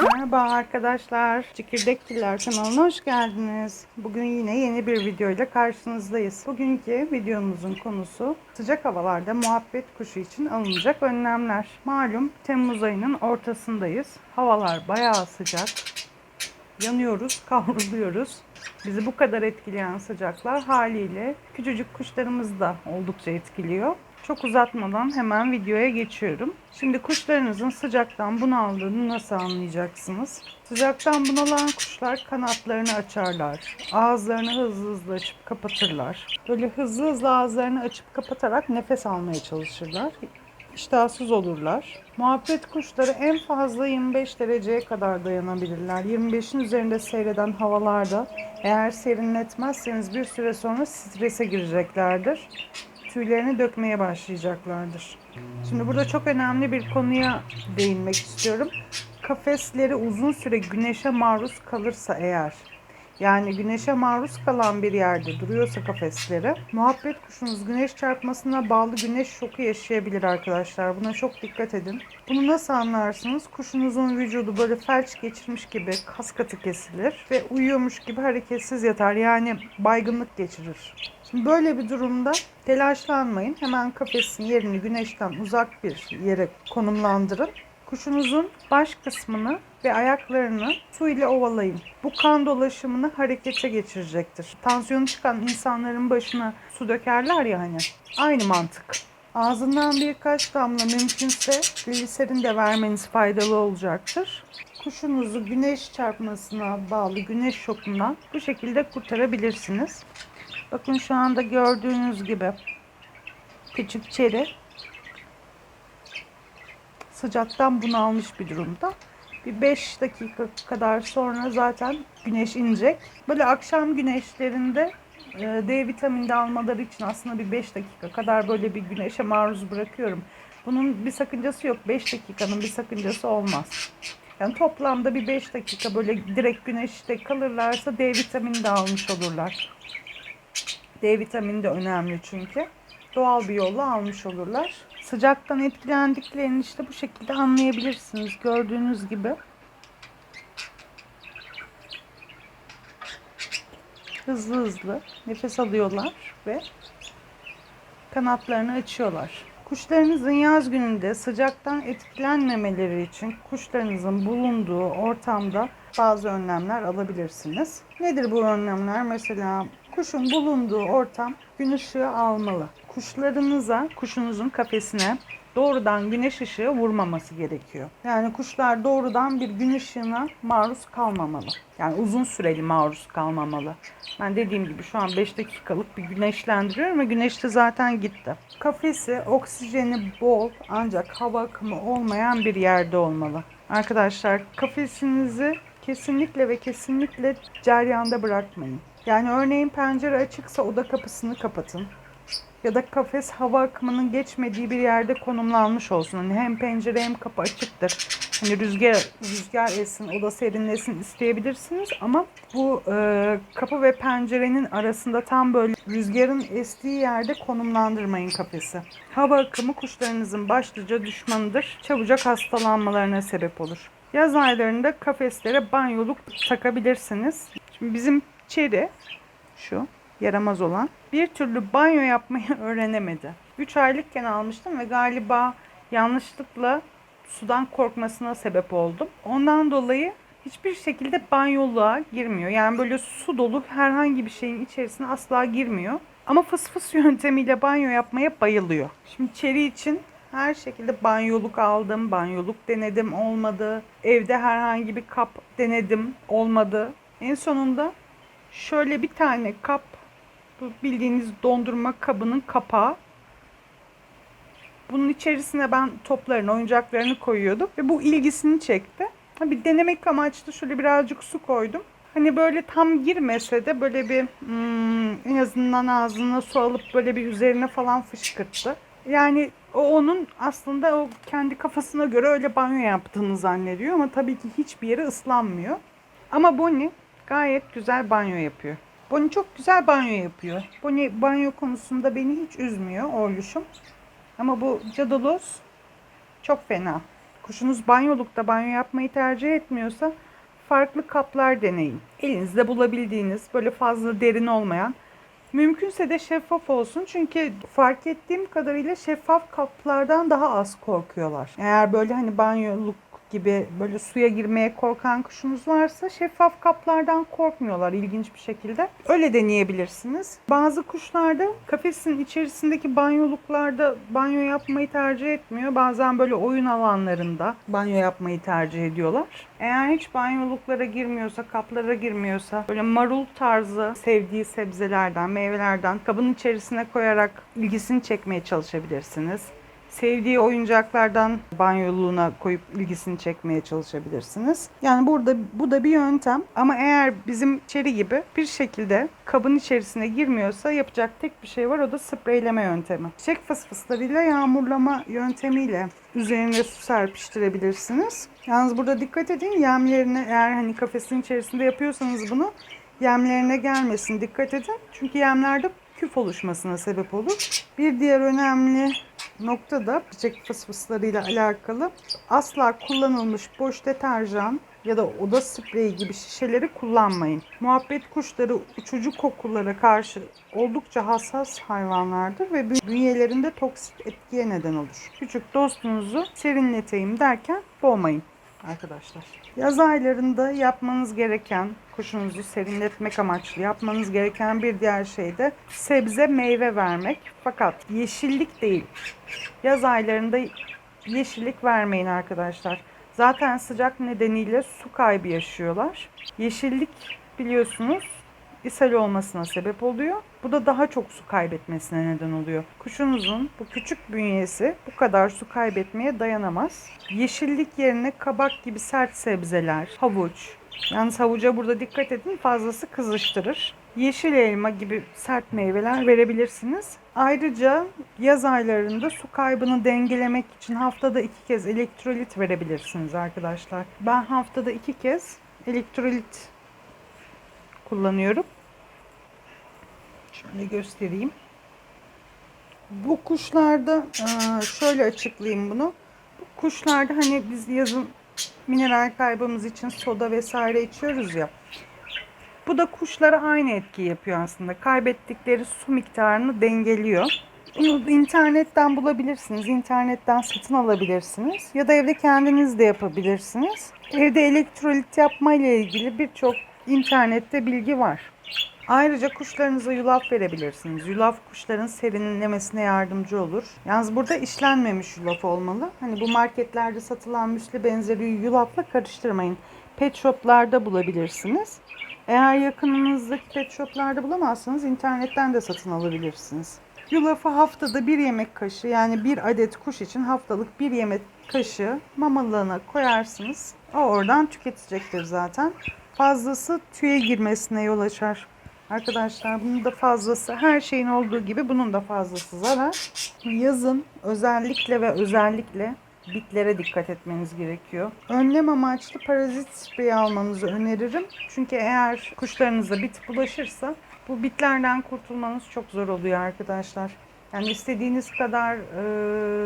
Merhaba arkadaşlar. Çekirdekçiler kanalına hoş geldiniz. Bugün yine yeni bir video ile karşınızdayız. Bugünkü videomuzun konusu sıcak havalarda muhabbet kuşu için alınacak önlemler. Malum Temmuz ayının ortasındayız. Havalar bayağı sıcak. Yanıyoruz, kavruluyoruz. Bizi bu kadar etkileyen sıcaklar haliyle küçücük kuşlarımızı da oldukça etkiliyor. Çok uzatmadan hemen videoya geçiyorum. Şimdi kuşlarınızın sıcaktan bunaldığını nasıl anlayacaksınız? Sıcaktan bunalan kuşlar kanatlarını açarlar. Ağızlarını hızlı hızlı açıp kapatırlar. Böyle hızlı hızlı ağızlarını açıp kapatarak nefes almaya çalışırlar. İştahsız olurlar. Muhabbet kuşları en fazla 25 dereceye kadar dayanabilirler. 25'in üzerinde seyreden havalarda eğer serinletmezseniz bir süre sonra strese gireceklerdir. Tüylerini dökmeye başlayacaklardır. Şimdi burada çok önemli bir konuya değinmek istiyorum. Kafesleri uzun süre güneşe maruz kalırsa eğer, yani güneşe maruz kalan bir yerde duruyorsa kafesleri, muhabbet kuşunuz güneş çarpmasına bağlı güneş şoku yaşayabilir arkadaşlar. Buna çok dikkat edin. Bunu nasıl anlarsınız? Kuşunuzun vücudu böyle felç geçirmiş gibi kas katı kesilir ve uyuyormuş gibi hareketsiz yatar. Yani baygınlık geçirir. Şimdi böyle bir durumda telaşlanmayın. Hemen kafesin yerini güneşten uzak bir yere konumlandırın. Kuşunuzun baş kısmını ve ayaklarını su ile ovalayın. Bu kan dolaşımını harekete geçirecektir. Tansiyonu çıkan insanların başına su dökerler ya hani. Aynı mantık. Ağzından birkaç damla mümkünse gliserin de vermeniz faydalı olacaktır. Kuşunuzu güneş çarpmasına bağlı güneş şokundan bu şekilde kurtarabilirsiniz. Bakın şu anda gördüğünüz gibi küçük çeri sıcaktan bunalmış bir durumda. Bir 5 dakika kadar sonra zaten güneş inecek. Böyle akşam güneşlerinde D vitamini de almaları için aslında bir 5 dakika kadar böyle bir güneşe maruz bırakıyorum. Bunun bir sakıncası yok. 5 dakikanın bir sakıncası olmaz. Yani toplamda bir 5 dakika böyle direkt güneşte kalırlarsa D vitamini de almış olurlar. D vitamini de önemli çünkü. Doğal bir yolla almış olurlar. Sıcaktan etkilendiklerini işte bu şekilde anlayabilirsiniz. Gördüğünüz gibi hızlı hızlı nefes alıyorlar ve kanatlarını açıyorlar. Kuşlarınızın yaz gününde sıcaktan etkilenmemeleri için kuşlarınızın bulunduğu ortamda bazı önlemler alabilirsiniz. Nedir bu önlemler? Mesela kuşun bulunduğu ortam gün ışığı almalı. Kuşunuzun kafesine doğrudan güneş ışığı vurmaması gerekiyor. Yani kuşlar doğrudan bir gün ışığına maruz kalmamalı. Yani uzun süreli maruz kalmamalı. Ben dediğim gibi şu an 5 dakikalık bir güneşlendiriyorum ve güneş de zaten gitti. Kafesi oksijeni bol ancak hava akımı olmayan bir yerde olmalı. Arkadaşlar kafesinizi kesinlikle ve kesinlikle ceryanda bırakmayın. Yani örneğin pencere açıksa oda kapısını kapatın. Ya da kafes hava akımının geçmediği bir yerde konumlanmış olsun. Hani hem pencere hem kapı açıktır. Hani rüzgar essin, oda serinlesin isteyebilirsiniz ama bu kapı ve pencerenin arasında tam böyle rüzgarın estiği yerde konumlandırmayın kafesi. Hava akımı kuşlarınızın başlıca düşmanıdır. Çabucak hastalanmalarına sebep olur. Yaz aylarında kafeslere banyoluk takabilirsiniz. Şimdi bizim çeri şu yaramaz olan bir türlü banyo yapmayı öğrenemedi. 3 aylıkken almıştım ve galiba yanlışlıkla sudan korkmasına sebep oldum. Ondan dolayı hiçbir şekilde banyoluğa girmiyor. Yani böyle su dolu herhangi bir şeyin içerisine asla girmiyor. Ama fıs fıs yöntemiyle banyo yapmaya bayılıyor. Şimdi Çeri için her şekilde banyoluk aldım, banyoluk denedim, olmadı. Evde herhangi bir kap denedim, olmadı. En sonunda şöyle bir tane kap, bu bildiğiniz dondurma kabının kapağı. Bunun içerisine ben toplarını, oyuncaklarını koyuyordum ve bu ilgisini çekti. Bir denemek amaçlı şöyle birazcık su koydum. Hani böyle tam girmese de böyle bir en azından ağzına su alıp böyle bir üzerine falan fışkırttı. Yani onun aslında o kendi kafasına göre öyle banyo yaptığını zannediyor ama tabii ki hiçbir yeri ıslanmıyor. Ama Bonnie gayet güzel banyo yapıyor. Bonnie çok güzel banyo yapıyor. Bonnie banyo konusunda beni hiç üzmüyor oğluşum. Ama bu Cadolos çok fena. Kuşunuz banyolukta banyo yapmayı tercih etmiyorsa farklı kaplar deneyin. Elinizde bulabildiğiniz böyle fazla derin olmayan, mümkünse de şeffaf olsun. Çünkü fark ettiğim kadarıyla şeffaf kaplardan daha az korkuyorlar. Eğer böyle hani banyoluk gibi böyle suya girmeye korkan kuşunuz varsa şeffaf kaplardan korkmuyorlar ilginç bir şekilde. Öyle deneyebilirsiniz. Bazı kuşlar da kafesin içerisindeki banyoluklarda banyo yapmayı tercih etmiyor. Bazen böyle oyun alanlarında banyo yapmayı tercih ediyorlar. Eğer hiç banyoluklara girmiyorsa, kaplara girmiyorsa böyle marul tarzı sevdiği sebzelerden, meyvelerden kabın içerisine koyarak ilgisini çekmeye çalışabilirsiniz. Sevdiği oyuncaklardan banyoluğuna koyup ilgisini çekmeye çalışabilirsiniz. Yani bu da bir yöntem. Ama eğer bizim içeri gibi bir şekilde kabın içerisine girmiyorsa yapacak tek bir şey var. O da spreyleme yöntemi. Çiçek fısfıslarıyla yağmurlama yöntemiyle üzerine su serpiştirebilirsiniz. Yalnız burada dikkat edin, yemlerine, eğer hani kafesin içerisinde yapıyorsanız bunu, yemlerine gelmesin, dikkat edin. Çünkü yemlerde küf oluşmasına sebep olur. Bir diğer önemli nokta da çiçek fısfıslarıyla alakalı. Asla kullanılmış boş deterjan ya da oda spreyi gibi şişeleri kullanmayın. Muhabbet kuşları uçucu kokulara karşı oldukça hassas hayvanlardır ve bünyelerinde toksik etkiye neden olur. Küçük dostunuzu serinleteyim derken boğmayın arkadaşlar. Yaz aylarında yapmanız gereken, kuşunuzu serinletmek amaçlı yapmanız gereken bir diğer şey de sebze meyve vermek. Fakat yeşillik değil. Yaz aylarında yeşillik vermeyin arkadaşlar. Zaten sıcak nedeniyle su kaybı yaşıyorlar. Yeşillik biliyorsunuz ishal olmasına sebep oluyor. Bu da daha çok su kaybetmesine neden oluyor. Kuşunuzun bu küçük bünyesi bu kadar su kaybetmeye dayanamaz. Yeşillik yerine kabak gibi sert sebzeler, havuç. Yalnız havuca burada dikkat edin, fazlası kızıştırır. Yeşil elma gibi sert meyveler verebilirsiniz. Ayrıca yaz aylarında su kaybını dengelemek için haftada 2 kez elektrolit verebilirsiniz arkadaşlar. Ben haftada 2 kez elektrolit kullanıyorum. Şöyle göstereyim. Bu kuşlarda şöyle açıklayayım bunu. Bu kuşlarda hani biz yazın mineral kaybımız için soda vesaire içiyoruz ya. Bu da kuşlara aynı etki yapıyor aslında. Kaybettikleri su miktarını dengeliyor. Bunu internetten bulabilirsiniz. İnternetten satın alabilirsiniz. Ya da evde kendiniz de yapabilirsiniz. Evde elektrolit yapma ile ilgili birçok internette bilgi var. Ayrıca kuşlarınıza yulaf verebilirsiniz. Yulaf kuşların serinlemesine yardımcı olur. Yalnız burada işlenmemiş yulaf olmalı. Hani bu marketlerde satılan müsli benzeri yulafla karıştırmayın. Pet shoplarda bulabilirsiniz. Eğer yakınınızdaki pet shoplarda bulamazsanız internetten de satın alabilirsiniz. Yulafı haftada bir yemek kaşığı, yani bir adet kuş için haftalık bir yemek kaşığı mamalığına koyarsınız. O oradan tüketecektir zaten. Fazlası tüye girmesine yol açar. Arkadaşlar bunun da fazlası, her şeyin olduğu gibi bunun da fazlası zarar. Yazın özellikle bitlere dikkat etmeniz gerekiyor. Önlem amaçlı parazit spreyi almanızı öneririm. Çünkü eğer kuşlarınıza bit bulaşırsa bu bitlerden kurtulmanız çok zor oluyor arkadaşlar. Yani istediğiniz kadar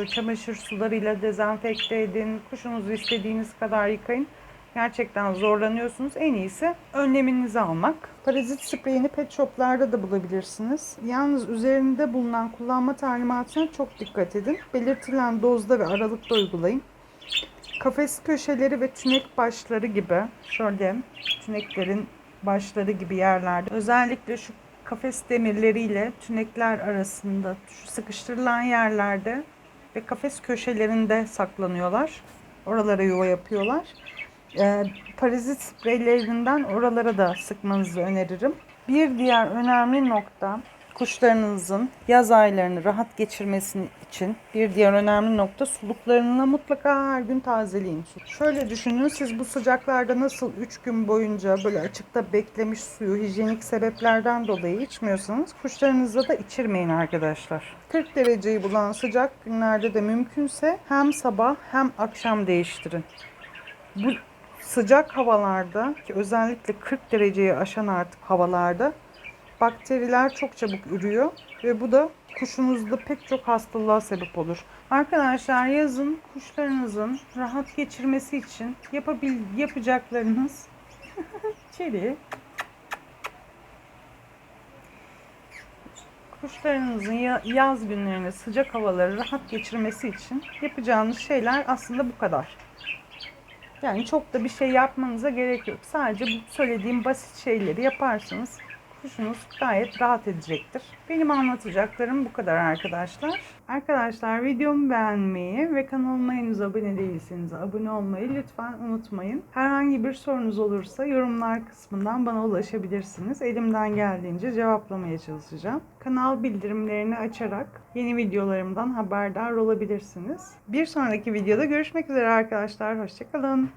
çamaşır sularıyla dezenfekte edin, kuşunuzu istediğiniz kadar yıkayın. Gerçekten zorlanıyorsunuz. En iyisi önleminizi almak. Parazit spreyini pet shoplarda da bulabilirsiniz. Yalnız üzerinde bulunan kullanma talimatına çok dikkat edin. Belirtilen dozda ve aralıkta uygulayın. Kafes köşeleri ve tünek başları gibi, şöyle tüneklerin başları gibi yerlerde, özellikle şu kafes demirleriyle tünekler arasında, şu sıkıştırılan yerlerde ve kafes köşelerinde saklanıyorlar. Oralara yuva yapıyorlar. Parazit spreylerinden oralara da sıkmanızı öneririm. Bir diğer önemli nokta, kuşlarınızın yaz aylarını rahat geçirmesi için bir diğer önemli nokta, suluklarını mutlaka her gün tazeleyin. Şöyle düşünün, siz bu sıcaklarda nasıl 3 gün boyunca böyle açıkta beklemiş suyu hijyenik sebeplerden dolayı içmiyorsanız, kuşlarınıza da içirmeyin arkadaşlar. 40 dereceyi bulan sıcak günlerde de mümkünse hem sabah hem akşam değiştirin. Bu sıcak havalarda, ki özellikle 40 dereceyi aşan artık havalarda bakteriler çok çabuk ürüyor ve bu da kuşunuzda pek çok hastalığa sebep olur. Arkadaşlar yazın kuşlarınızın rahat geçirmesi için yapacaklarınız içeri kuşlarınızın yaz günlerinde sıcak havaları rahat geçirmesi için yapacağınız şeyler aslında bu kadar. Yani çok da bir şey yapmanıza gerek yok. Sadece bu söylediğim basit şeyleri yaparsanız kuşunuz gayet rahat edecektir. Benim anlatacaklarım bu kadar arkadaşlar. Arkadaşlar videomu beğenmeyi ve kanalıma henüz abone değilseniz abone olmayı lütfen unutmayın. Herhangi bir sorunuz olursa yorumlar kısmından bana ulaşabilirsiniz. Elimden geldiğince cevaplamaya çalışacağım. Kanal bildirimlerini açarak yeni videolarımdan haberdar olabilirsiniz. Bir sonraki videoda görüşmek üzere arkadaşlar. Hoşça kalın.